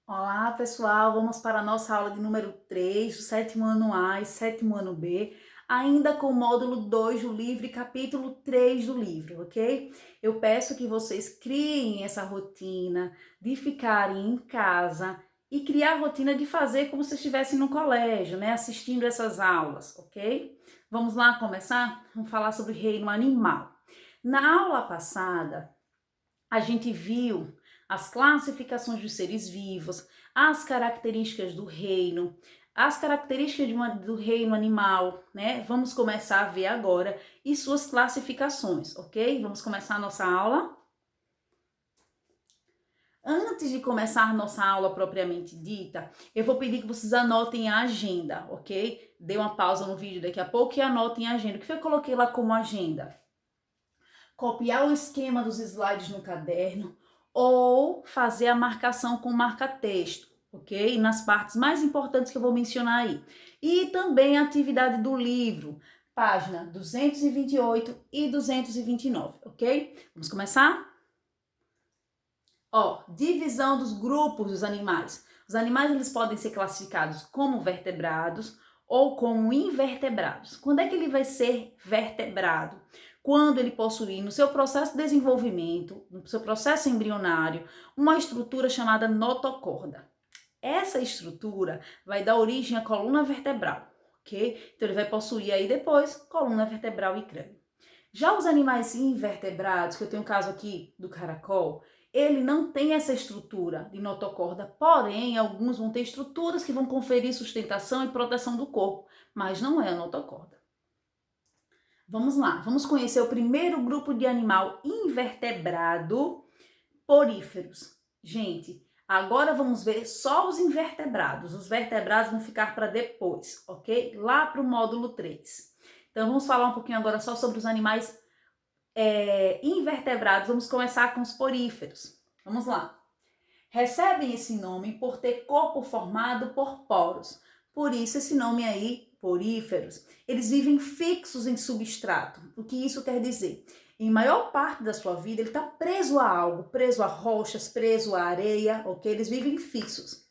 Olá, pessoal! Vamos para a nossa aula de número 3 do sétimo ano A e sétimo ano B, ainda com o módulo 2 do livro e capítulo 3 do livro, ok? Eu peço que vocês criem essa rotina de ficarem em casa e criar a rotina de fazer como se estivessem no colégio, né? Assistindo essas aulas, ok? Vamos lá começar? Vamos falar sobre reino animal. Na aula passada, a gente viu as classificações dos seres vivos, as características do reino, as características do reino animal, né? Vamos começar a ver agora e suas classificações, ok? Vamos começar a nossa aula. Antes de começar a nossa aula propriamente dita, eu vou pedir que vocês anotem a agenda, ok? Dê uma pausa no vídeo daqui a pouco e anotem a agenda. O que eu coloquei lá como agenda? Copiar o esquema dos slides no caderno ou fazer a marcação com marca-texto, ok? Nas partes mais importantes que eu vou mencionar aí. E também a atividade do livro, página 228 e 229, ok? Vamos começar? Ó, divisão dos grupos dos animais. Os animais eles podem ser classificados como vertebrados ou como invertebrados. Quando é que ele vai ser vertebrado? Quando ele possuir no seu processo de desenvolvimento, no seu processo embrionário, uma estrutura chamada notocorda. Essa estrutura vai dar origem à coluna vertebral, ok? Então ele vai possuir aí depois coluna vertebral e crânio. Já os animais invertebrados, que eu tenho o caso aqui do caracol, ele não tem essa estrutura de notocorda, porém, alguns vão ter estruturas que vão conferir sustentação e proteção do corpo, mas não é a notocorda. Vamos lá, vamos conhecer o primeiro grupo de animal invertebrado, poríferos. Gente, agora vamos ver só os invertebrados. Os vertebrados vão ficar para depois, ok? Lá para o módulo 3. Então, vamos falar um pouquinho agora só sobre os animais invertebrados. Vamos começar com os poríferos. Vamos lá. Recebem esse nome por ter corpo formado por poros. Por isso esse nome aí, poríferos. Eles vivem fixos em substrato. O que isso quer dizer? Em maior parte da sua vida ele está preso a algo, preso a rochas, preso a areia, ok? Eles vivem fixos.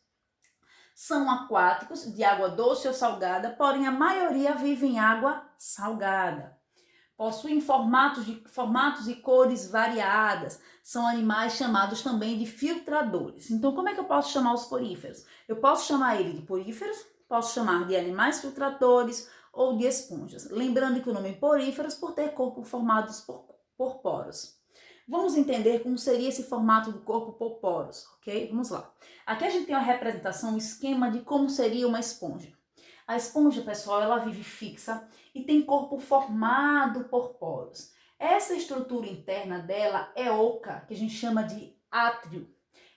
São aquáticos, de água doce ou salgada, porém a maioria vive em água salgada. Possuem formatos e cores variadas. São animais chamados também de filtradores. Então, como é que eu posso chamar os poríferos? Eu posso chamar ele de poríferos, posso chamar de animais filtradores ou de esponjas. Lembrando que o nome poríferos por ter corpo formados por poros. Vamos entender como seria esse formato do corpo por poros, ok? Vamos lá. Aqui a gente tem uma representação, um esquema de como seria uma esponja. A esponja, pessoal, ela vive fixa e tem corpo formado por poros. Essa estrutura interna dela é oca, que a gente chama de átrio,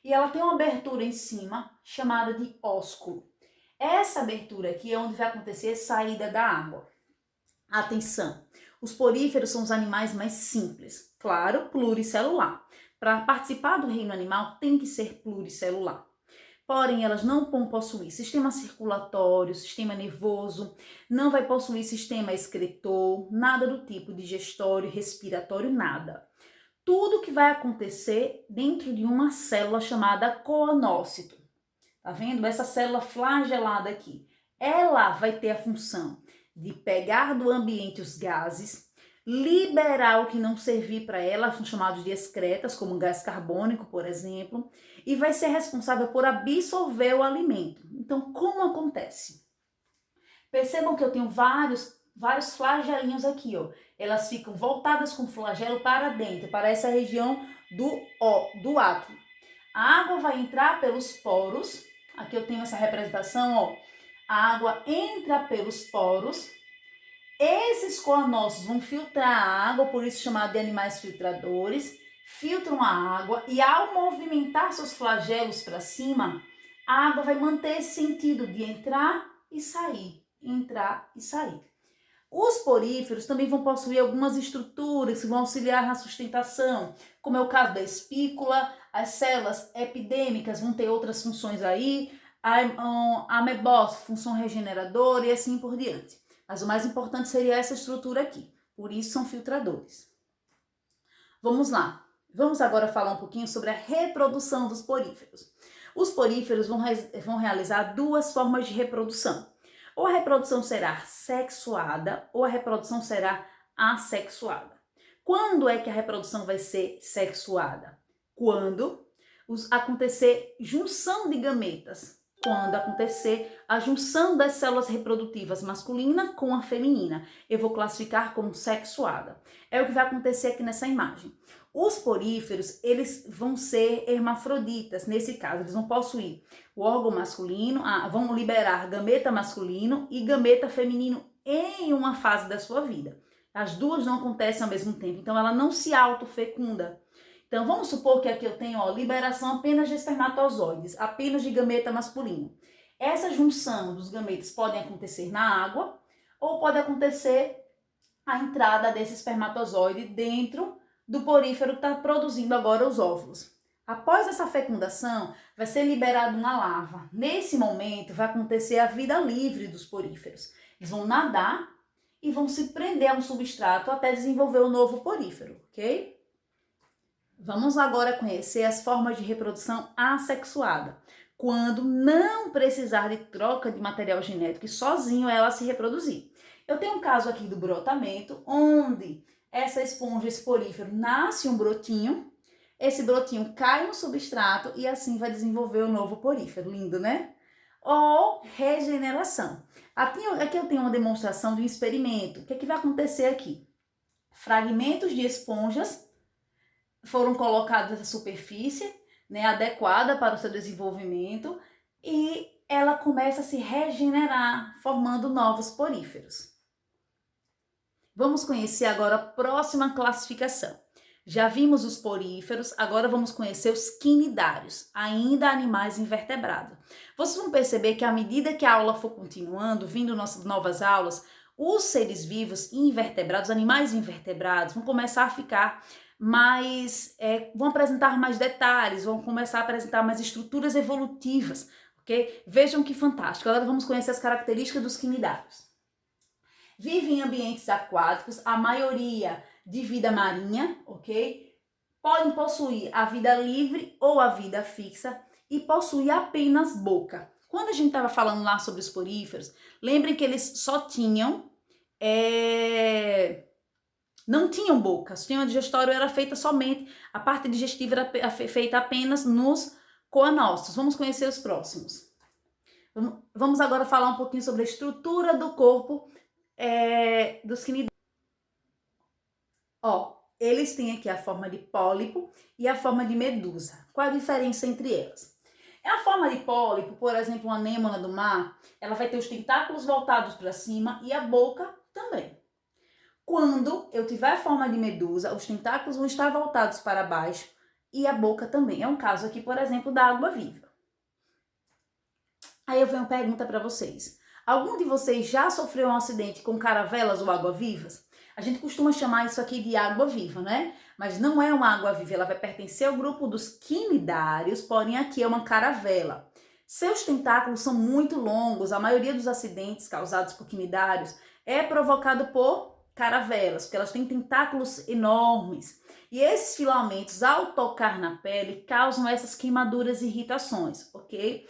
e ela tem uma abertura em cima chamada de ósculo. Essa abertura aqui é onde vai acontecer a saída da água. Atenção, os poríferos são os animais mais simples, claro, pluricelular. Para participar do reino animal tem que ser pluricelular. Porém, elas não vão possuir sistema circulatório, sistema nervoso, não vai possuir sistema excretor, nada do tipo digestório, respiratório, nada. Tudo que vai acontecer dentro de uma célula chamada coonócito. Tá vendo? Essa célula flagelada aqui. Ela vai ter a função de pegar do ambiente os gases, liberar o que não servir para ela, são chamados de excretas, como gás carbônico, por exemplo, e vai ser responsável por absorver o alimento. Então, como acontece? Percebam que eu tenho vários flagelinhos aqui, ó. Elas ficam voltadas com o flagelo para dentro, para essa região do átrio. A água vai entrar pelos poros. Aqui eu tenho essa representação, ó. A água entra pelos poros. Esses coanócitos vão filtrar a água, por isso chamado de animais filtradores. Filtram a água e ao movimentar seus flagelos para cima, a água vai manter esse sentido de entrar e sair, entrar e sair. Os poríferos também vão possuir algumas estruturas que vão auxiliar na sustentação, como é o caso da espícula, as células epidêmicas vão ter outras funções aí, a amebose, função regeneradora e assim por diante. Mas o mais importante seria essa estrutura aqui, por isso são filtradores. Vamos lá, vamos agora falar um pouquinho sobre a reprodução dos poríferos. Os poríferos vão realizar duas formas de reprodução. Ou a reprodução será sexuada ou a reprodução será assexuada. Quando é que a reprodução vai ser sexuada? Quando acontecer junção de gametas. Quando acontecer a junção das células reprodutivas masculina com a feminina. Eu vou classificar como sexuada. É o que vai acontecer aqui nessa imagem. Os poríferos, eles vão ser hermafroditas, nesse caso, eles vão possuir o órgão masculino, vão liberar gameta masculino e gameta feminino em uma fase da sua vida. As duas não acontecem ao mesmo tempo, então ela não se autofecunda. Então vamos supor que aqui eu tenho liberação apenas de espermatozoides, apenas de gameta masculino. Essa junção dos gametas pode acontecer na água ou pode acontecer a entrada desse espermatozoide dentro do porífero que está produzindo agora os óvulos. Após essa fecundação, vai ser liberada uma larva. Nesse momento, vai acontecer a vida livre dos poríferos. Eles vão nadar e vão se prender a um substrato até desenvolver o novo porífero, ok? Vamos agora conhecer as formas de reprodução assexuada, quando não precisar de troca de material genético e sozinho ela se reproduzir. Eu tenho um caso aqui do brotamento, onde essa esponja, esse porífero, nasce um brotinho, esse brotinho cai no substrato e assim vai desenvolver o novo porífero. Lindo, né? Ou regeneração. Aqui eu tenho uma demonstração de um experimento. O que é que vai acontecer aqui? Fragmentos de esponjas foram colocados nessa superfície, né, adequada para o seu desenvolvimento, e ela começa a se regenerar, formando novos poríferos. Vamos conhecer agora a próxima classificação. Já vimos os poríferos, agora vamos conhecer os quinidários, ainda animais invertebrados. Vocês vão perceber que à medida que a aula for continuando, vindo nossas novas aulas, os seres vivos invertebrados, animais invertebrados, vão começar a ficar mais, vão apresentar mais detalhes, vão começar a apresentar mais estruturas evolutivas, ok? Vejam que fantástico. Agora vamos conhecer as características dos quinidários. Vive em ambientes aquáticos, a maioria de vida marinha, ok? Podem possuir a vida livre ou a vida fixa e possuir apenas boca. Quando a gente estava falando lá sobre os poríferos, lembrem que eles só tinham, não tinham boca. O sistema digestório era feita somente, a parte digestiva era feita apenas nos coanócitos. Vamos conhecer os próximos. Vamos agora falar um pouquinho sobre a estrutura do corpo dos quinidários. Eles têm aqui a forma de pólipo e a forma de medusa. Qual a diferença entre elas? A forma de pólipo, por exemplo, uma anêmona do mar, ela vai ter os tentáculos voltados para cima e a boca também. Quando eu tiver a forma de medusa, os tentáculos vão estar voltados para baixo e a boca também. É um caso aqui, por exemplo, da água-viva. Aí eu venho uma pergunta para vocês. Algum de vocês já sofreu um acidente com caravelas ou água-vivas? A gente costuma chamar isso aqui de água-viva, né? Mas não é uma água-viva, ela vai pertencer ao grupo dos quinidários, porém aqui é uma caravela. Seus tentáculos são muito longos, a maioria dos acidentes causados por quinidários é provocado por caravelas, porque elas têm tentáculos enormes. E esses filamentos, ao tocar na pele, causam essas queimaduras e irritações, ok?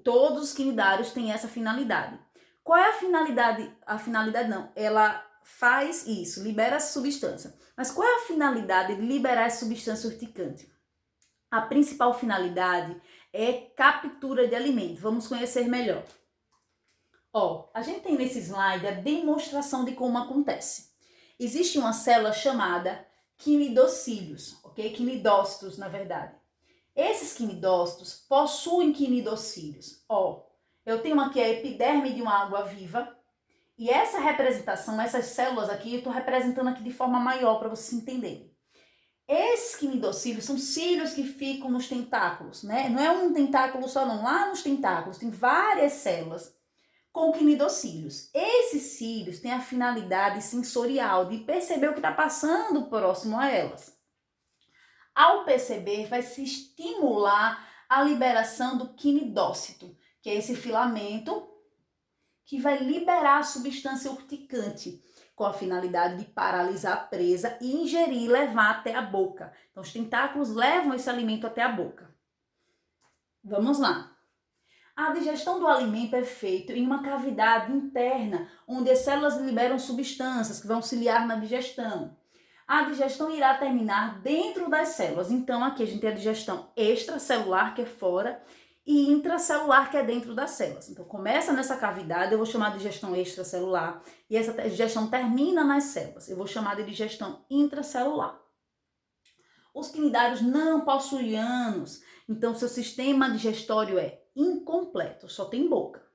Todos os quinidários têm essa finalidade. Qual é a finalidade? A finalidade não, ela faz isso, libera essa substância. Mas qual é a finalidade de liberar essa substância urticante? A principal finalidade é captura de alimento. Vamos conhecer melhor. A gente tem nesse slide a demonstração de como acontece. Existe uma célula chamada quinidocílios, ok? Quinidócitos, na verdade. Esses quinidócitos possuem quinidocílios. Eu tenho aqui a epiderme de uma água-viva e essa representação, essas células aqui, eu estou representando aqui de forma maior para vocês entenderem. Esses quinidocílios são cílios que ficam nos tentáculos, né? Não é um tentáculo só não, lá nos tentáculos tem várias células com quinidocílios. Esses cílios têm a finalidade sensorial de perceber o que está passando próximo a elas. Ao perceber, vai se estimular a liberação do quinidócito, que é esse filamento que vai liberar a substância urticante, com a finalidade de paralisar a presa e ingerir e levar até a boca. Então, os tentáculos levam esse alimento até a boca. Vamos lá. A digestão do alimento é feita em uma cavidade interna, onde as células liberam substâncias que vão auxiliar na digestão. A digestão irá terminar dentro das células. Então, aqui a gente tem a digestão extracelular, que é fora, e intracelular, que é dentro das células. Então, começa nessa cavidade, eu vou chamar de digestão extracelular, e essa digestão termina nas células. Eu vou chamar de digestão intracelular. Os quinidários não possuem ânus, então seu sistema digestório é incompleto, só tem boca.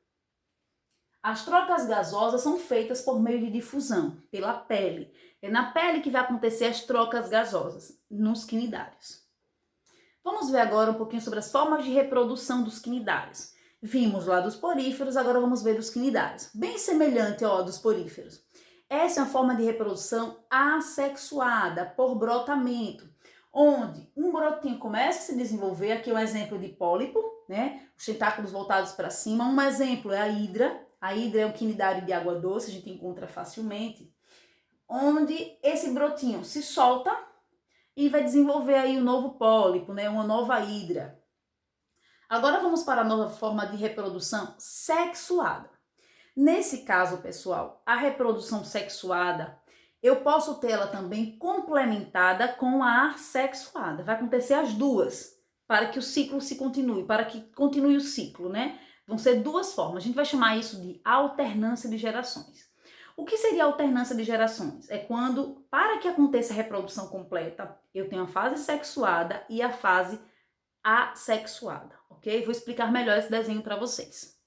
As trocas gasosas são feitas por meio de difusão, pela pele. É na pele que vai acontecer as trocas gasosas, nos quinidários. Vamos ver agora um pouquinho sobre as formas de reprodução dos quinidários. Vimos lá dos poríferos, agora vamos ver dos quinidários. Bem semelhante ao dos poríferos. Essa é uma forma de reprodução assexuada, por brotamento, onde um brotinho começa a se desenvolver, aqui é um exemplo de pólipo, né? Os tentáculos voltados para cima. Um exemplo é a hidra. A hidra é um quinidário de água doce, a gente encontra facilmente, onde esse brotinho se solta e vai desenvolver aí um novo pólipo, né? Uma nova hidra. Agora vamos para a nova forma de reprodução sexuada. Nesse caso, pessoal, a reprodução sexuada, eu posso tê-la também complementada com a assexuada. Vai acontecer as duas, para que o ciclo se continue, para que continue o ciclo, né? Vão ser duas formas. A gente vai chamar isso de alternância de gerações. O que seria alternância de gerações? É quando, para que aconteça a reprodução completa, eu tenho a fase sexuada e a fase assexuada, ok? Vou explicar melhor esse desenho para vocês.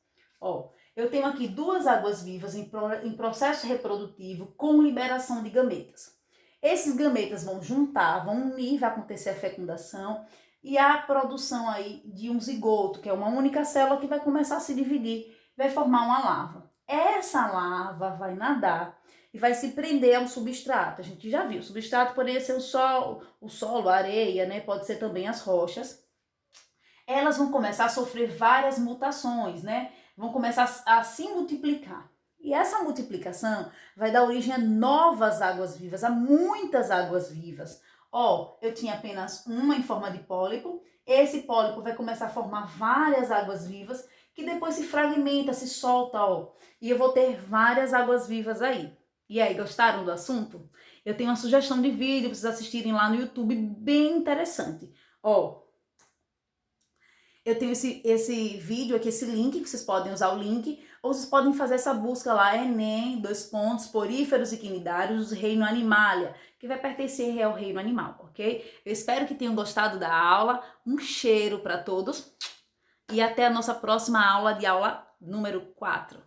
Ó, eu tenho aqui duas águas vivas em processo reprodutivo com liberação de gametas. Esses gametas vão juntar, vão unir, vai acontecer a fecundação e a produção aí de um zigoto, que é uma única célula que vai começar a se dividir, vai formar uma larva. Essa larva vai nadar e vai se prender a um substrato. A gente já viu, o substrato poderia ser o solo, a areia, né? Pode ser também as rochas. Elas vão começar a sofrer várias mutações, né? Vão começar a se multiplicar. E essa multiplicação vai dar origem a novas águas vivas, a muitas águas vivas. Ó, eu tinha apenas uma em forma de pólipo. Esse pólipo vai começar a formar várias águas vivas, que depois se fragmenta, se solta, ó. E eu vou ter várias águas vivas aí. E aí, gostaram do assunto? Eu tenho uma sugestão de vídeo para vocês assistirem lá no YouTube, bem interessante. Ó, eu tenho esse vídeo aqui, esse link, que vocês podem usar o link, ou vocês podem fazer essa busca lá, Enem, poríferos e quinidários, reino animalia, que vai pertencer ao reino animal, ok? Eu espero que tenham gostado da aula, um cheiro para todos e até a nossa próxima aula, de aula número 4.